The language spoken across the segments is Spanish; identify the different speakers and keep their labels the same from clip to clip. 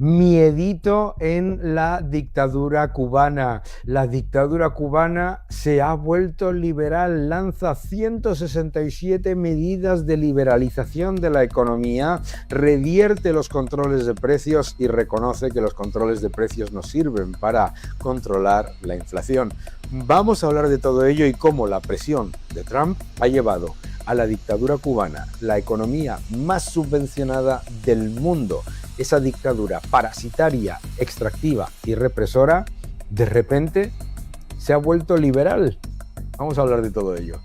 Speaker 1: Miedito en la dictadura cubana. La dictadura cubana se ha vuelto liberal, lanza 167 medidas de liberalización de la economía, revierte los controles de precios y reconoce que los controles de precios no sirven para controlar la inflación. Vamos a hablar de todo ello y cómo la presión de Trump ha llevado a la dictadura cubana, la economía más subvencionada del mundo, esa dictadura parasitaria, extractiva y represora, de repente se ha vuelto liberal. Vamos a hablar de todo ello.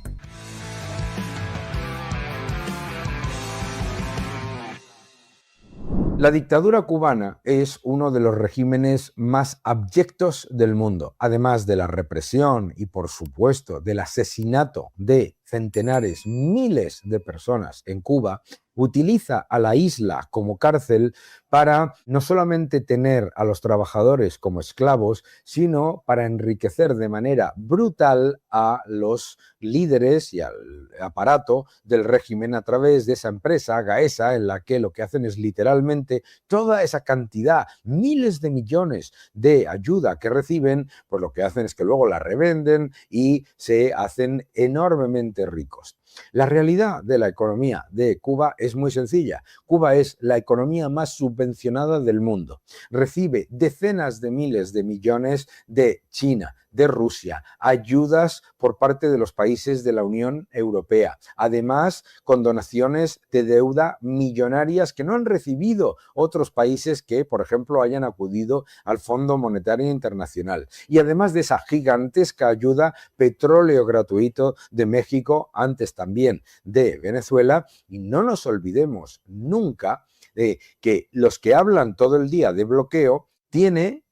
Speaker 1: La dictadura cubana es uno de los regímenes más abyectos del mundo, además de la represión y, por supuesto, del asesinato de centenares, miles de personas en Cuba. Utiliza a la isla como cárcel para no solamente tener a los trabajadores como esclavos, sino para enriquecer de manera brutal a los líderes y al aparato del régimen a través de esa empresa Gaesa, en la que lo que hacen es literalmente toda esa cantidad, miles de millones de ayuda que reciben, pues lo que hacen es que luego la revenden y se hacen enormemente ricos. La realidad de la economía de Cuba es muy sencilla. Cuba es la economía más subvencionada del mundo. Recibe decenas de miles de millones de China, de Rusia, ayudas por parte de los países de la Unión Europea, además con donaciones de deuda millonarias que no han recibido otros países que, por ejemplo, hayan acudido al Fondo Monetario Internacional. Y además de esa gigantesca ayuda, petróleo gratuito de México, antes también de Venezuela, y no nos olvidemos nunca de que los que hablan todo el día de bloqueo, tiene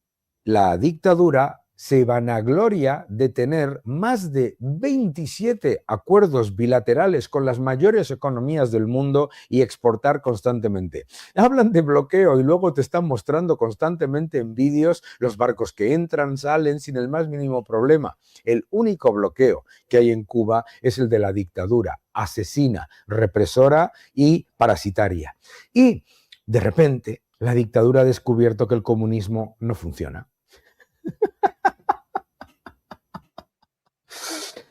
Speaker 1: la dictadura, se vanagloria de tener más de 27 acuerdos bilaterales con las mayores economías del mundo y exportar constantemente. Hablan de bloqueo y luego te están mostrando constantemente en vídeos los barcos que entran, salen sin el más mínimo problema. El único bloqueo que hay en Cuba es el de la dictadura asesina, represora y parasitaria. Y de repente la dictadura ha descubierto que el comunismo no funciona.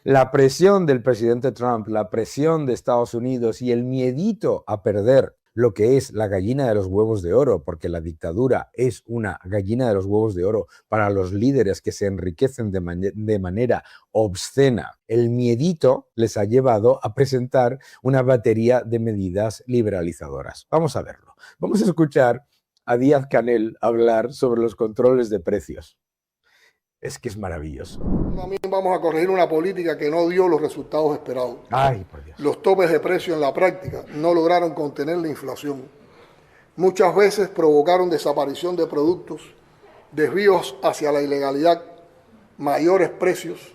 Speaker 1: La presión del presidente Trump, la presión de Estados Unidos y el miedito a perder lo que es la gallina de los huevos de oro, porque la dictadura es una gallina de los huevos de oro para los líderes que se enriquecen de manera obscena. El miedito les ha llevado a presentar una batería de medidas liberalizadoras. Vamos a verlo. Vamos a escuchar a Díaz-Canel hablar sobre los controles de precios. Es que es maravilloso.
Speaker 2: También vamos a corregir una política que no dio los resultados esperados.
Speaker 1: Ay, por Dios.
Speaker 2: Los topes de precio en la práctica no lograron contener la inflación. Muchas veces provocaron desaparición de productos, desvíos hacia la ilegalidad, mayores precios,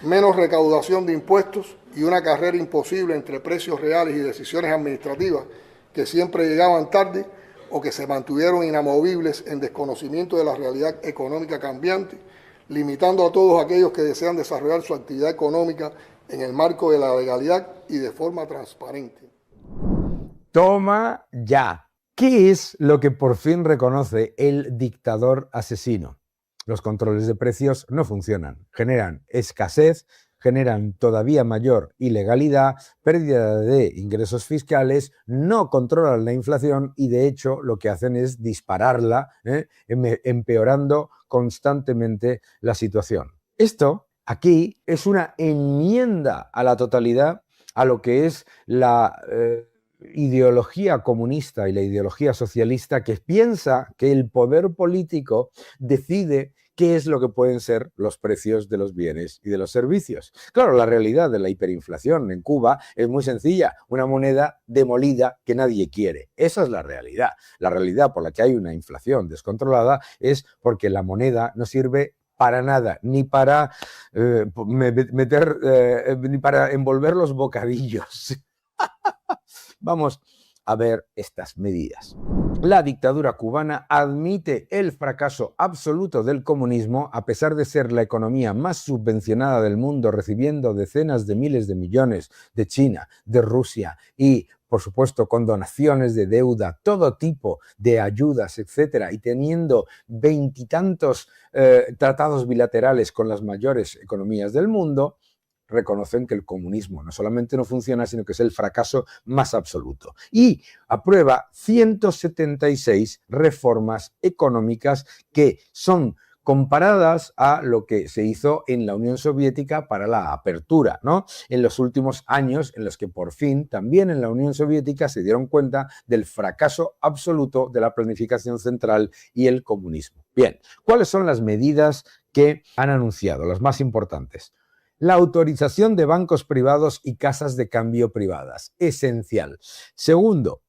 Speaker 2: menos recaudación de impuestos y una carrera imposible entre precios reales y decisiones administrativas que siempre llegaban tarde o que se mantuvieron inamovibles en desconocimiento de la realidad económica cambiante, limitando a todos aquellos que desean desarrollar su actividad económica en el marco de la legalidad y de forma transparente.
Speaker 1: Toma ya. ¿Qué es lo que por fin reconoce el dictador asesino? Los controles de precios no funcionan, generan escasez, generan todavía mayor ilegalidad, pérdida de ingresos fiscales, no controlan la inflación y de hecho lo que hacen es dispararla, empeorando constantemente la situación. Esto aquí es una enmienda a la totalidad a lo que es la ideología comunista y la ideología socialista, que piensa que el poder político decide qué es lo que pueden ser los precios de los bienes y de los servicios. Claro, la realidad de la hiperinflación en Cuba es muy sencilla, una moneda demolida que nadie quiere. Esa es la realidad. La realidad por la que hay una inflación descontrolada es porque la moneda no sirve para nada, ni para ni para envolver los bocadillos. Vamos a ver estas medidas. La dictadura cubana admite el fracaso absoluto del comunismo a pesar de ser la economía más subvencionada del mundo, recibiendo decenas de miles de millones de China, de Rusia y por supuesto, con donaciones de deuda, todo tipo de ayudas, etcétera, y teniendo veintitantos tratados bilaterales con las mayores economías del mundo, reconocen que el comunismo no solamente no funciona, sino que es el fracaso más absoluto. Y aprueba 176 reformas económicas que son comparadas a lo que se hizo en la Unión Soviética para la apertura, ¿no? En los últimos años en los que por fin también en la Unión Soviética se dieron cuenta del fracaso absoluto de la planificación central y el comunismo. Bien, ¿cuáles son las medidas que han anunciado, las más importantes? La autorización de bancos privados y casas de cambio privadas, esencial. Segundo,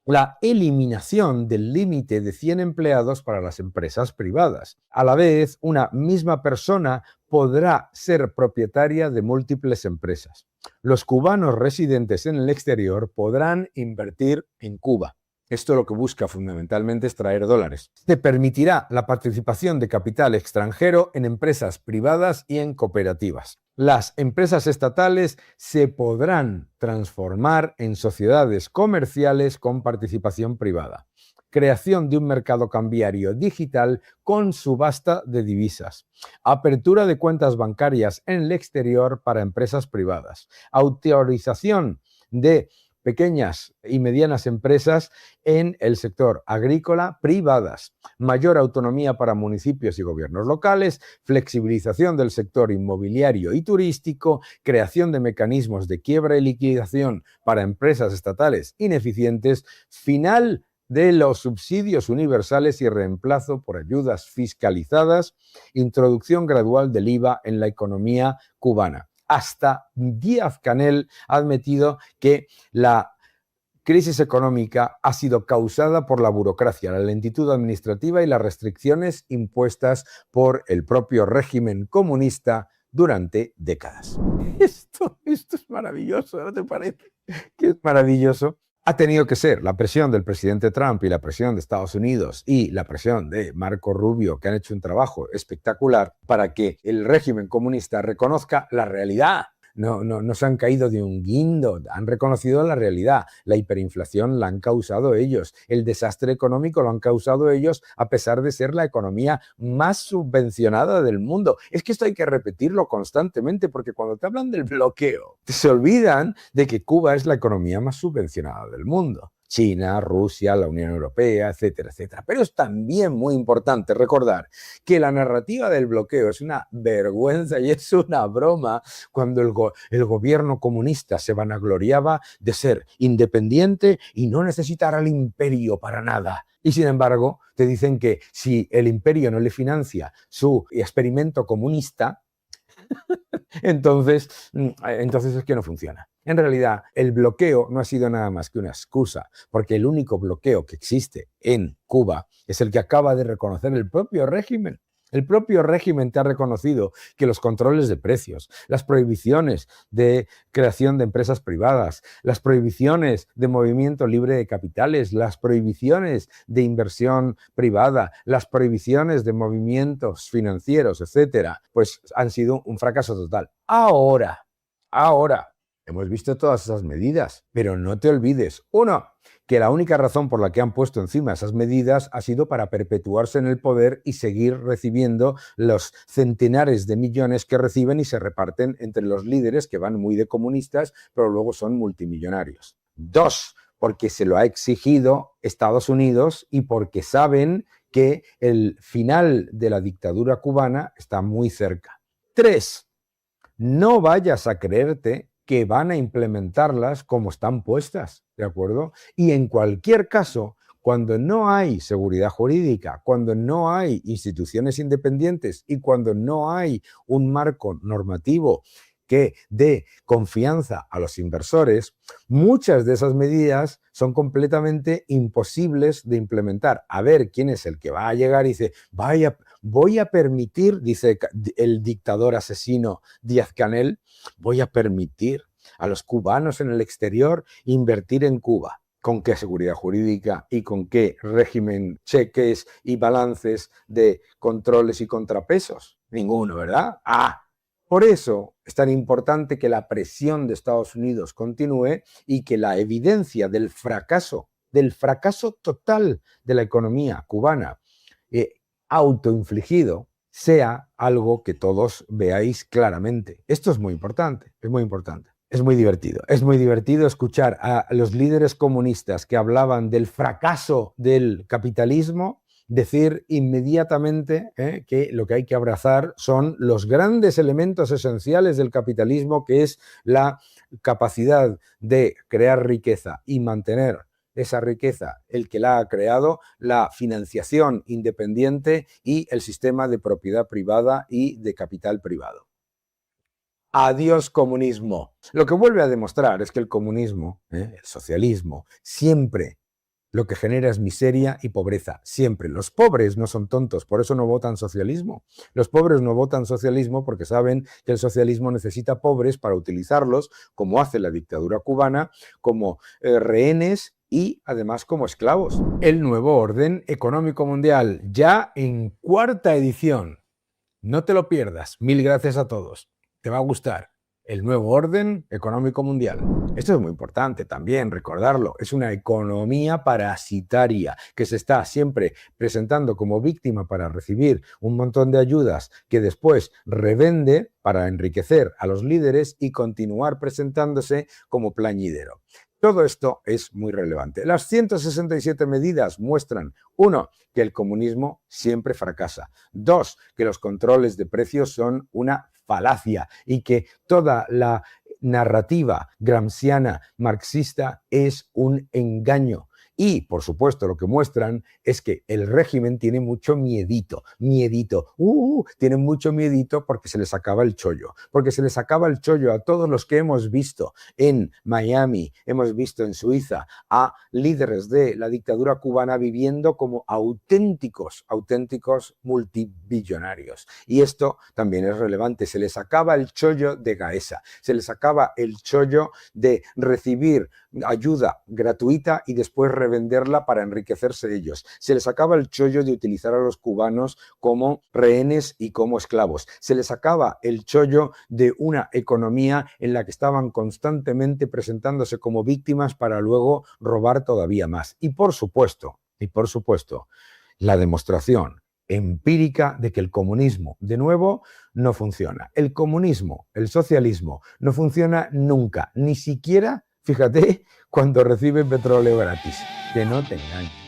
Speaker 1: la eliminación del límite de 100 empleados para las empresas privadas. A la vez, una misma persona podrá ser propietaria de múltiples empresas. Los cubanos residentes en el exterior podrán invertir en Cuba. Esto lo que busca fundamentalmente es traer dólares. Te permitirá la participación de capital extranjero en empresas privadas y en cooperativas. Las empresas estatales se podrán transformar en sociedades comerciales con participación privada. Creación de un mercado cambiario digital con subasta de divisas. Apertura de cuentas bancarias en el exterior para empresas privadas. Autorización de pequeñas y medianas empresas en el sector agrícola privadas, mayor autonomía para municipios y gobiernos locales, flexibilización del sector inmobiliario y turístico, creación de mecanismos de quiebra y liquidación para empresas estatales ineficientes, final de los subsidios universales y reemplazo por ayudas fiscalizadas, introducción gradual del IVA en la economía cubana. Hasta Díaz-Canel ha admitido que la crisis económica ha sido causada por la burocracia, la lentitud administrativa y las restricciones impuestas por el propio régimen comunista durante décadas. Esto es maravilloso, ¿no te parece? Que es maravilloso. Ha tenido que ser la presión del presidente Trump y la presión de Estados Unidos y la presión de Marco Rubio, que han hecho un trabajo espectacular para que el régimen comunista reconozca la realidad. No se han caído de un guindo, han reconocido la realidad. La hiperinflación la han causado ellos, el desastre económico lo han causado ellos a pesar de ser la economía más subvencionada del mundo. Es que esto hay que repetirlo constantemente porque cuando te hablan del bloqueo, se olvidan de que Cuba es la economía más subvencionada del mundo. China, Rusia, la Unión Europea, etcétera, etcétera. Pero es también muy importante recordar que la narrativa del bloqueo es una vergüenza y es una broma cuando el gobierno comunista se vanagloriaba de ser independiente y no necesitar al imperio para nada. Y sin embargo, te dicen que si el imperio no le financia su experimento comunista, entonces es que no funciona. En realidad, el bloqueo no ha sido nada más que una excusa, porque el único bloqueo que existe en Cuba es el que acaba de reconocer el propio régimen. El propio régimen te ha reconocido que los controles de precios, las prohibiciones de creación de empresas privadas, las prohibiciones de movimiento libre de capitales, las prohibiciones de inversión privada, las prohibiciones de movimientos financieros, etcétera, pues han sido un fracaso total. Ahora, hemos visto todas esas medidas, pero no te olvides, uno, que la única razón por la que han puesto encima esas medidas ha sido para perpetuarse en el poder y seguir recibiendo los centenares de millones que reciben y se reparten entre los líderes que van muy de comunistas, pero luego son multimillonarios. Dos, porque se lo ha exigido Estados Unidos y porque saben que el final de la dictadura cubana está muy cerca. Tres, no vayas a creerte que van a implementarlas como están puestas, ¿de acuerdo? Y en cualquier caso, cuando no hay seguridad jurídica, cuando no hay instituciones independientes y cuando no hay un marco normativo que dé confianza a los inversores, muchas de esas medidas son completamente imposibles de implementar. A ver quién es el que va a llegar y dice, voy a permitir, dice el dictador asesino Díaz-Canel, voy a permitir a los cubanos en el exterior invertir en Cuba. ¿Con qué seguridad jurídica y con qué régimen, cheques y balances de controles y contrapesos? Ninguno, ¿verdad? Por eso es tan importante que la presión de Estados Unidos continúe y que la evidencia del fracaso total de la economía cubana autoinfligido sea algo que todos veáis claramente. Esto es muy importante, es muy importante. Es muy divertido escuchar a los líderes comunistas que hablaban del fracaso del capitalismo decir inmediatamente que lo que hay que abrazar son los grandes elementos esenciales del capitalismo, que es la capacidad de crear riqueza y mantener esa riqueza, el que la ha creado, la financiación independiente y el sistema de propiedad privada y de capital privado. Adiós comunismo. Lo que vuelve a demostrar es que el comunismo, el socialismo, siempre lo que genera es miseria y pobreza, siempre. Los pobres no son tontos, por eso no votan socialismo. Los pobres no votan socialismo porque saben que el socialismo necesita pobres para utilizarlos, como hace la dictadura cubana, como rehenes y además como esclavos. El nuevo orden económico mundial, ya en 4ª edición. No te lo pierdas. Mil gracias a todos. Te va a gustar. El nuevo orden económico mundial. Esto es muy importante también recordarlo. Es una economía parasitaria que se está siempre presentando como víctima para recibir un montón de ayudas que después revende para enriquecer a los líderes y continuar presentándose como plañidero. Todo esto es muy relevante. Las 167 medidas muestran, 1, que el comunismo siempre fracasa. 2, que los controles de precios son una falacia y que toda la narrativa gramsciana marxista es un engaño. Y, por supuesto, lo que muestran es que el régimen tiene mucho miedito, tiene mucho miedito porque se les acaba el chollo, a todos los que hemos visto en Miami, hemos visto en Suiza a líderes de la dictadura cubana viviendo como auténticos multibillonarios. Y esto también es relevante, se les acaba el chollo de Gaesa, se les acaba el chollo de recibir ayuda gratuita y después revenderla para enriquecerse ellos. Se les acaba el chollo de utilizar a los cubanos como rehenes y como esclavos. Se les acaba el chollo de una economía en la que estaban constantemente presentándose como víctimas para luego robar todavía más. Y por supuesto, la demostración empírica de que el comunismo, de nuevo, no funciona. El comunismo, el socialismo, no funciona nunca, ni siquiera, fíjate, cuando reciben petróleo gratis. Que no te engañes.